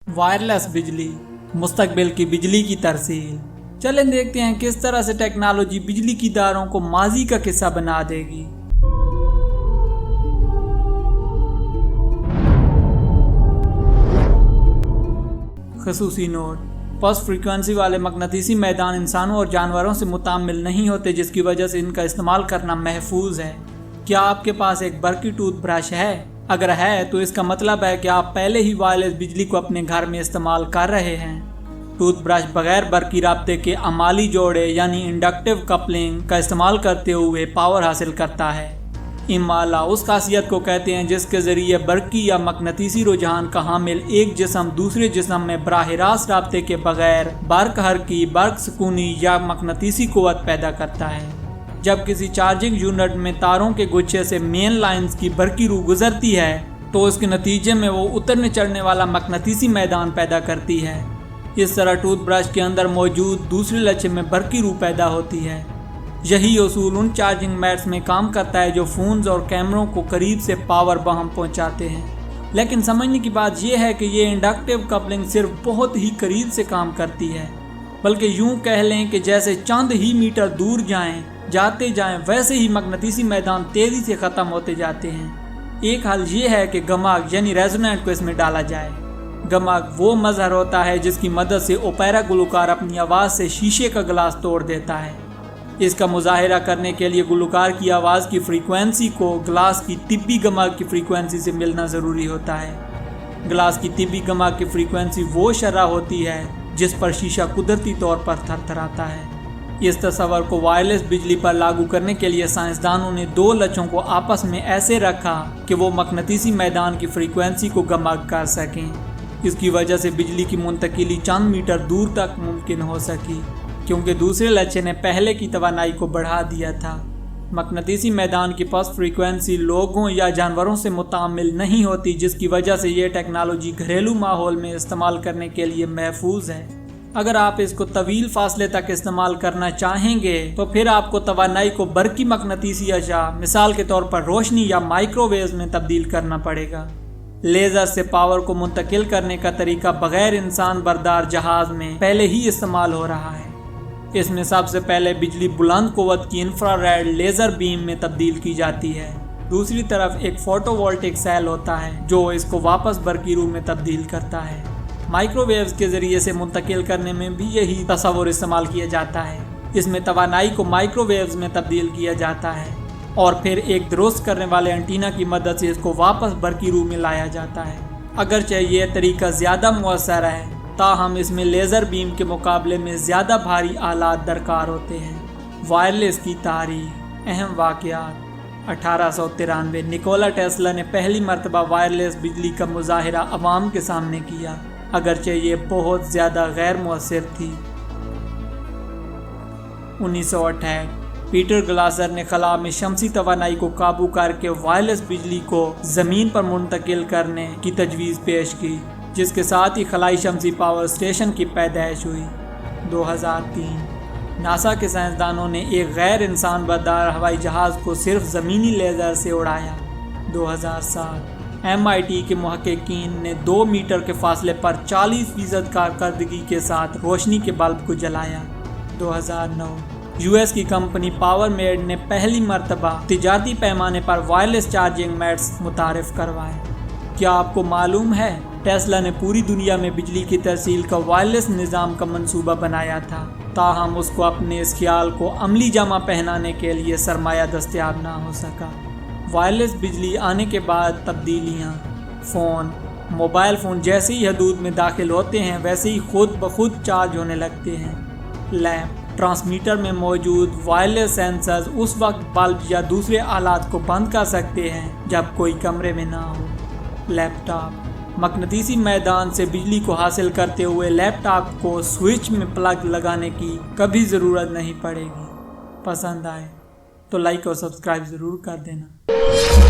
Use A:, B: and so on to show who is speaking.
A: Wireless बिजली, मुस्तकबिल की बिजली की तरसील। चलें देखते हैं किस तरह से टेक्नोलॉजी बिजली की तारों को माजी का किस्सा बना देगी। खसूसी नोट: पल्स फ्रीक्वेंसी वाले मकनातीसी मैदान इंसानों और जानवरों से मुतामिल नहीं होते, जिसकी वजह से इनका इस्तेमाल करना महफूज है। क्या आपके पास एक बरकी टूथ ब्रश है? अगर है तो इसका मतलब है कि आप पहले ही वायरलेस बिजली को अपने घर में इस्तेमाल कर रहे हैं। टूथ ब्रश बगैर बरकी राब्ते के अमाली जोड़े यानी इंडक्टिव कपलिंग का इस्तेमाल करते हुए पावर हासिल करता है। इमाला उस खासियत को कहते हैं जिसके ज़रिए बरकी या मकनातीसी रुझान का हामिल एक जिस्म दूसरे जिस्म में बराह रास्त राब्ते के बगैर बर्क हरकी, बर्क सुकूनी या मकनातीसी क़ुव्वत पैदा करता है। जब किसी चार्जिंग यूनिट में तारों के गुच्छे से मेन लाइंस की बरकी रूह गुजरती है तो उसके नतीजे में वो उतरने चढ़ने वाला मकनातीसी मैदान पैदा करती है। इस तरह टूथ ब्रश के अंदर मौजूद दूसरे लच्छे में बरकी रूह पैदा होती है। यही उसूल उन चार्जिंग मैट्स में काम करता है जो फ़ोन्स और कैमरों को करीब से पावर बहम पहुंचाते हैं। लेकिन समझने की बात यह है कि ये इंडक्टिव कपलिंग सिर्फ बहुत ही करीब से काम करती है, बल्कि यूं कह लें कि जैसे चंद ही मीटर दूर जाते जाएं वैसे ही मकनातीसी मैदान तेज़ी से ख़त्म होते जाते हैं। एक हल ये है कि गमाग यानी रेजोनेंट को इसमें डाला जाए। गमाग वो मज़हर होता है जिसकी मदद से ओपेरा गुलकार अपनी आवाज़ से शीशे का गिलास तोड़ देता है। इसका मुजाहिरा करने के लिए गुलकार की आवाज़ की फ्रीक्वेंसी को गिलास की तिब्बी गमाग की फ्रीक्वेंसी से मिलना ज़रूरी होता है। गिलास की तिब्बी गमाग की फ्रीक्वेंसी वो शरह होती है जिस पर शीशा कुदरती तौर पर थरथराता है। इस तस्वर को वायरलेस बिजली पर लागू करने के लिए साइंसदानों ने दो लच्छों को आपस में ऐसे रखा कि वो मकनातीसी मैदान की फ्रीक्वेंसी को गमाग कर सकें। इसकी वजह से बिजली की मुंतकिली चंद मीटर दूर तक मुमकिन हो सकी, क्योंकि दूसरे लच्छे ने पहले की तवानाई को बढ़ा दिया था। मकनातीसी मैदान की पल्स फ्रीक्वेंसी लोगों या जानवरों से मुतामिल नहीं होती, जिसकी वजह से ये टेक्नोलॉजी घरेलू माहौल में इस्तेमाल करने के लिए महफूज है। अगर आप इसको तवील फासले तक इस्तेमाल करना चाहेंगे तो फिर आपको तवानाई को बरकी मकनातीसी अशा, मिसाल के तौर पर रोशनी या माइक्रोवेव में तब्दील करना पड़ेगा। लेज़र से पावर को मुंतकिल करने का तरीका बगैर इंसान बरदार जहाज में पहले ही इस्तेमाल हो रहा है। इसमें सबसे पहले बिजली बुलंद क़ुव्वत की इंफ्रारेड लेज़र बीम में तब्दील की जाती है। दूसरी तरफ एक फोटोवोल्टिक सेल होता है जो इसको वापस बरकी रूह में तब्दील करता है। माइक्रोवेव्स के ज़रिए से मुंतकिल करने में भी यही तस्वुर इस्तेमाल किया जाता है। इसमें तवानाई को माइक्रोवेव्स में तब्दील किया जाता है और फिर एक दुरुस्त करने वाले एंटीना की मदद से इसको वापस बरकी रूह में लाया जाता है। अगरचे ये तरीका ज़्यादा मुअस्सर है, ताहम इसमें लेज़र बीम के मुकाबले में ज़्यादा भारी आलात दरकार होते हैं। वायरलेस की तारीख, अहम वाक़यात। 1893 निकोला टेस्ला ने पहली मरतबा वायरलेस बिजली का मुजाहिरा अवाम के सामने किया, अगरचे ये बहुत ज़्यादा गैर मुअस्सिर थी। 1968 पीटर ग्लासर ने खला में शमसी तवानाई को काबू करके वायरलेस बिजली को ज़मीन पर मुंतकिल करने की तजवीज़ पेश की, जिसके साथ ही खलाई शमसी पावर स्टेशन की पैदाइश हुई। 2003 नासा के साइंसदानों ने एक गैर इंसान बरदार हवाई जहाज़ को सिर्फ ज़मीनी लेज़र से उड़ाया। 2007 MIT के मुहक्किकीन ने 2 मीटर के फासले पर 40% कारकर्दगी के साथ रोशनी के बल्ब को जलाया। 2009 US की कंपनी पावर मेड ने पहली मरतबा तिजारती पैमाने पर वायरलेस चार्जिंग मैट्स मुतारिफ करवाए। क्या आपको मालूम है टेस्ला ने पूरी दुनिया में बिजली की तरसील का वायरलेस निज़ाम का मंसूबा बनाया था, ताहम उसको अपने इस ख्याल को अमली जामा पहनाने के लिए सरमाया दस्तयाब ना हो सका। वायरलेस बिजली आने के बाद तब्दीलियाँ, फ़ोन, मोबाइल फ़ोन जैसे ही हदूद में दाखिल होते हैं वैसे ही खुद ब खुद चार्ज होने लगते हैं। लैंप, ट्रांसमीटर में मौजूद वायरलेस सेंसर्स उस वक्त बल्ब या दूसरे आलात को बंद कर सकते हैं जब कोई कमरे में ना हो। लैपटॉप, मकनातीसी मैदान से बिजली को हासिल करते हुए लैपटॉप को स्विच में प्लग लगाने की कभी ज़रूरत नहीं पड़ेगी। पसंद आए तो लाइक और सब्सक्राइब ज़रूर कर देना।